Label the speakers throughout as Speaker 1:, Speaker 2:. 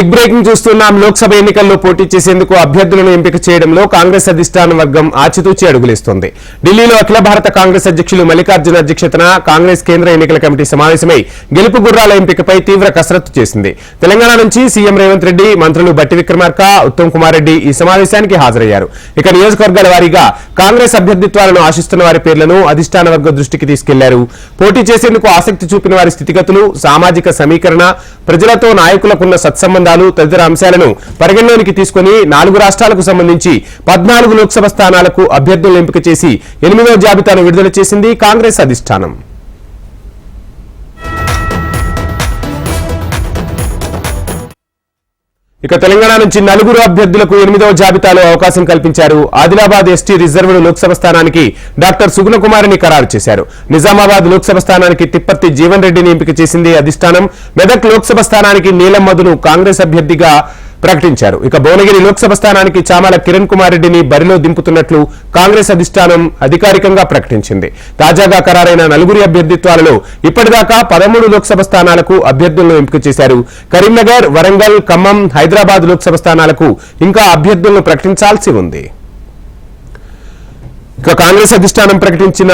Speaker 1: Big breaking చూస్తున్నాం. లోక్సభ ఎన్నికల్లో పోటీ చేసేందుకు అభ్యర్థులను ఎంపిక చేయడంలో కాంగ్రెస్ అధిష్టాన వర్గం ఆచితూచి అడుగులేస్తోంది. ఢిల్లీలో అఖిల భారత కాంగ్రెస్ అధ్యక్షులు మల్లికార్జున అధ్యక్షతన కాంగ్రెస్ కేంద్ర ఎన్నికల కమిటీ సమావేశమై గెలుపు గుర్రాల ఎంపికపై తీవ్ర కసరత్తు చేసింది. తెలంగాణ నుంచి సీఎం రేవంత్ రెడ్డి, మంత్రులు బట్టి విక్రమార్క, ఉత్తమ్ కుమార్ రెడ్డి ఈ సమావేశానికి హాజరయ్యారు. ఇక నియోజకవర్గాల వారీగా కాంగ్రెస్ అభ్యర్థిత్వాలను ఆశిస్తున్న వారి పేర్లను అధిష్టాన వర్గం దృష్టికి తీసుకెళ్లారు. పోటీ చేసేందుకు ఆసక్తి చూపిన వారి స్థితిగతులు, సామాజిక సమీకరణ, ప్రజలతో నాయకులకున్న సత్సంబంధాలు తదితర అంశాలను పరిగణలోనికి తీసుకుని 4 రాష్ట్రాలకు సంబంధించి 14 లోక్సభ స్థానాలకు అభ్యర్థులను ఎంపిక చేసి 8వ జాబితాను విడుదల చేసింది కాంగ్రెస్ అధిష్టానం. ఇక తెలంగాణ నుంచి 4 అభ్యర్థులకు 8వ జాబితాలో అవకాశం కల్పించారు. ఆదిలాబాద్ ఎస్టీ రిజర్వ్డ్ లోక్సభ స్థానానికి డాక్టర్ సుగుణ కుమారిని ఖరారు చేశారు. నిజామాబాద్ లోక్సభ స్థానానికి తిప్పర్తి జీవన్ రెడ్డిని ఎంపిక చేసింది అధిష్టానం. మెదక్ లోక్సభ స్థానానికి నీలం మధును కాంగ్రెస్ అభ్యర్థిగా ప్రకటించారు. ఇక భువనగిరి లోక్సభ స్థానానికి చామల కిరణ్ కుమార్ రెడ్డిని బరిలో దింపుతున్నట్లు కాంగ్రెస్ అధిష్టానం అధికారికంగా ప్రకటించింది. తాజాగా ఖరారైన 4 అభ్యర్థిత్వాలలో ఇప్పటిదాకా 13 లోక్సభ స్థానాలకు అభ్యర్థులను ఎంపిక చేశారు. కరీంనగర్, వరంగల్, ఖమ్మం, హైదరాబాద్ లోక్సభ స్థానాలకు ఇంకా అభ్యర్థులను ప్రకటించాల్సి ఉంది. ఇక కాంగ్రెస్ అధిష్టానం ప్రకటించిన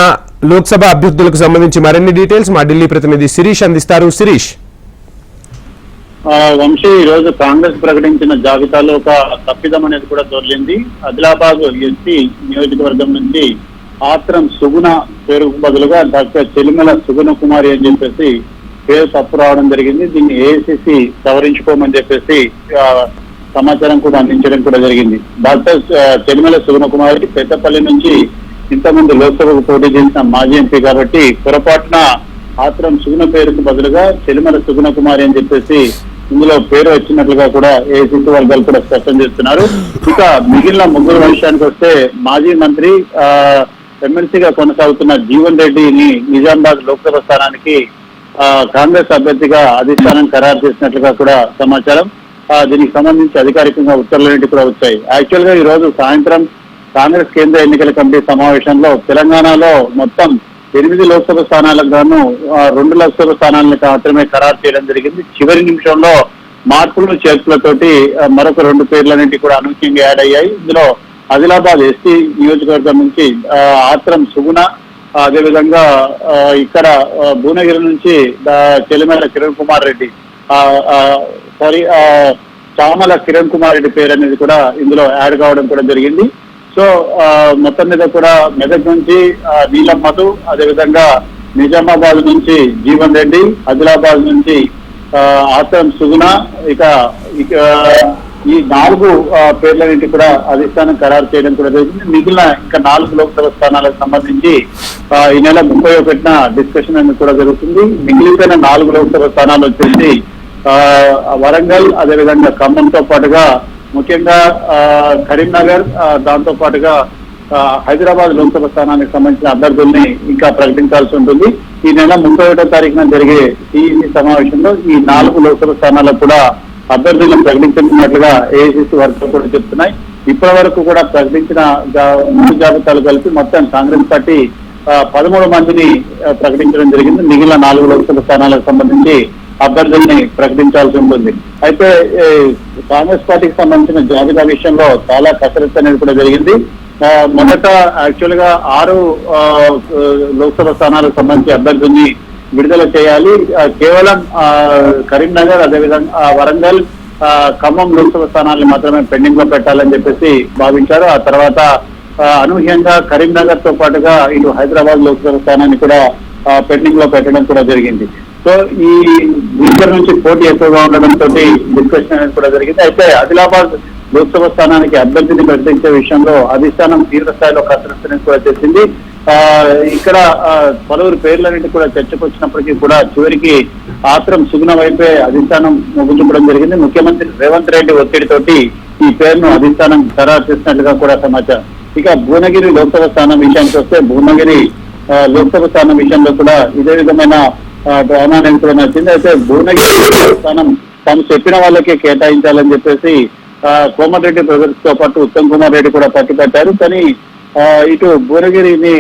Speaker 1: లోక్సభ అభ్యర్థులకు సంబంధించి మరిన్ని డీటెయిల్స్ మా ఢిల్లీ ప్రతినిధి శిరీష్ అందిస్తారు. శిరీష్.
Speaker 2: వంశీ, ఈ రోజు కాంగ్రెస్ ప్రకటించిన జాబితాలో ఒక తప్పిదం అనేది కూడా దొరికింది. ఆదిలాబాద్ ఎస్టీ నియోజకవర్గం నుంచి ఆత్రం సుగుణ పేరుకు బదులుగా డాక్టర్ చెలిమల సుగుణ కుమారి అని చెప్పేసి పేరు తప్పు రావడం జరిగింది. దీన్ని ఏఐసిసి సవరించుకోమని చెప్పేసి సమాచారం కూడా అందించడం కూడా జరిగింది. డాక్టర్ చెలిమల సుగుణ కుమారి పెద్దపల్లి నుంచి ఇంతకుముందు లోక్సభకు పోటీ చేసిన మాజీ ఎంపీ కాబట్టి పొరపాటున ఆత్రం సుగుణ పేరుకు బదులుగా చెలిమల సుగుణ కుమారి అని చెప్పేసి ఇందులో పేరు వచ్చినట్లుగా కూడా ఏఐసిసి వర్గాలు కూడా స్పష్టం చేస్తున్నారు. ఇక మిగిలిన 3 విషయానికి వస్తే మాజీ మంత్రి ఎమ్మెల్సీగా కొనసాగుతున్న జీవన్ రెడ్డిని నిజామాబాద్ లోక్సభ స్థానానికి కాంగ్రెస్ అభ్యర్థిగా అధిష్టానం ఖరారు చేసినట్లుగా కూడా సమాచారం. దీనికి సంబంధించి అధికారికంగా ఉత్తర్వులన్నింటి కూడా వచ్చాయి. యాక్చువల్ గా ఈ రోజు సాయంత్రం కాంగ్రెస్ కేంద్ర ఎన్నికల కమిటీ సమావేశంలో తెలంగాణలో మొత్తం 8 లోక్సభ స్థానాలకు గాను 2 లోక్సభ స్థానాలను మాత్రమే ఖరారు చేయడం జరిగింది. చివరి నిమిషంలో మార్పులు చేర్పులతోటి మరొక 2 పేర్లన్నింటి కూడా అనూహ్యంగా యాడ్ అయ్యాయి. ఇందులో ఆదిలాబాద్ ఎస్టీ నియోజకవర్గం నుంచి ఆత్రం సుగుణ, అదేవిధంగా ఇక్కడ భువనగిరి నుంచి చెలిమల కిరణ్ కుమార్ రెడ్డి చామల కిరణ్ కుమార్ రెడ్డి పేరు అనేది కూడా ఇందులో యాడ్ కావడం కూడా జరిగింది. సో మొత్తం మీద కూడా మెదక్ నుంచి నీలం మధు, అదేవిధంగా నిజామాబాద్ నుంచి జీవన్ రెడ్డి, ఆదిలాబాద్ నుంచి ఆత్రం సుగుణ, ఇక ఈ 4 పేర్లన్నింటి కూడా అధిష్టానం ఖరారు చేయడం కూడా జరిగింది. మిగిలిన ఇంకా 4 లోక్సభ స్థానాలకు సంబంధించి ఈ నెల 31న డిస్కషన్ అనేది కూడా జరుగుతుంది. మిగిలిపోయిన 4 లోక్సభ స్థానాలు వచ్చేసి వరంగల్, అదేవిధంగా ఖమ్మంతో పాటుగా ముఖ్యంగా కరీంనగర్, దాంతో పాటుగా హైదరాబాద్ లోక్సభ స్థానానికి సంబంధించిన అభ్యర్థుల్ని ఇంకా ప్రకటించాల్సి ఉంటుంది. ఈ నెల 31వ తారీఖున జరిగే సిఇసి సమావేశంలో ఈ 4 లోక్సభ స్థానాలకు కూడా అభ్యర్థులను ప్రకటించినట్లుగా ఏఐసిసి వర్గాలు కూడా చెప్తున్నాయి. ఇప్పటి వరకు కూడా ప్రకటించిన 3 జాబితాలు కలిపి మొత్తం కాంగ్రెస్ పార్టీ 13 మందిని ప్రకటించడం జరిగింది. మిగిలిన 4 లోక్సభ స్థానాలకు సంబంధించి అభ్యర్థుల్ని ప్రకటించాల్సి ఉంటుంది. అయితే కాంగ్రెస్ పార్టీకి సంబంధించిన జాబితా విషయంలో చాలా కసరత్తు అనేది కూడా జరిగింది. మొదట యాక్చువల్ గా 6 లోక్సభ స్థానాలకు సంబంధించి అభ్యర్థుల్ని విడుదల చేయాలి. కేవలం కరీంనగర్, అదేవిధంగా వరంగల్, ఖమ్మం లోక్సభ స్థానాలను మాత్రమే పెండింగ్ లో పెట్టాలని చెప్పేసి భావించారు. ఆ తర్వాత అనూహ్యంగా కరీంనగర్ తో పాటుగా ఇటు హైదరాబాద్ లోక్సభ స్థానాన్ని కూడా పెండింగ్ లో పెట్టడం కూడా జరిగింది. సో ఈ ఇద్దరి నుంచి పోటీ ఎక్కువగా ఉండడంతో డిస్కషన్ అనేది కూడా జరిగింది. అయితే ఆదిలాబాద్ లోక్సభ స్థానానికి అభ్యర్థిని ప్రకటించే విషయంలో అధిష్టానం తీవ్ర స్థాయిలో కసరత్తు కూడా చేసింది. ఇక్కడ పలువురు పేర్లన్నింటి కూడా చర్చకు వచ్చినప్పటికీ కూడా చివరికి ఆత్రం సుగుణ వైపే అధిష్టానం ముగించడం జరిగింది. ముఖ్యమంత్రి రేవంత్ రెడ్డి ఒత్తిడితోటి ఈ పేరును అధిష్టానం ఖరారు చేసినట్లుగా కూడా సమాచారం. ఇక భువనగిరి లోక్సభ స్థానం విషయానికి వస్తే భువనగిరి లోక్సభ స్థానం విషయంలో కూడా ఇదే విధమైన డ్రామా అనేది కూడా నచ్చింది. అయితే భువనగిరి స్థానం తాము చెప్పిన వాళ్ళకే కేటాయించాలని చెప్పేసి కోమటిరెడ్డి బ్రదర్స్ తో పాటు ఉత్తమ్ కుమార్ రెడ్డి కూడా పట్టుబట్టారు. కానీ ఇటు భువనగిరిని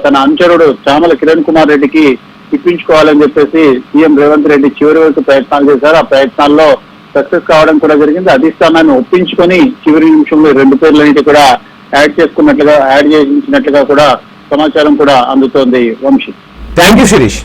Speaker 2: తన అనుచరుడు చామల కిరణ్ కుమార్ రెడ్డికి ఇప్పించుకోవాలని చెప్పేసి సీఎం రేవంత్ రెడ్డి చివరి వరకు ప్రయత్నాలు చేశారు. ఆ ప్రయత్నాల్లో సక్సెస్ కావడం కూడా జరిగింది. అధిష్టానాన్ని ఒప్పించుకొని చివరి నిమిషంలో 2 పేర్లన్నిటి కూడా యాడ్ చేసినట్లుగా కూడా సమాచారం కూడా అందుతోంది వంశీ.
Speaker 1: Thank you Sirish.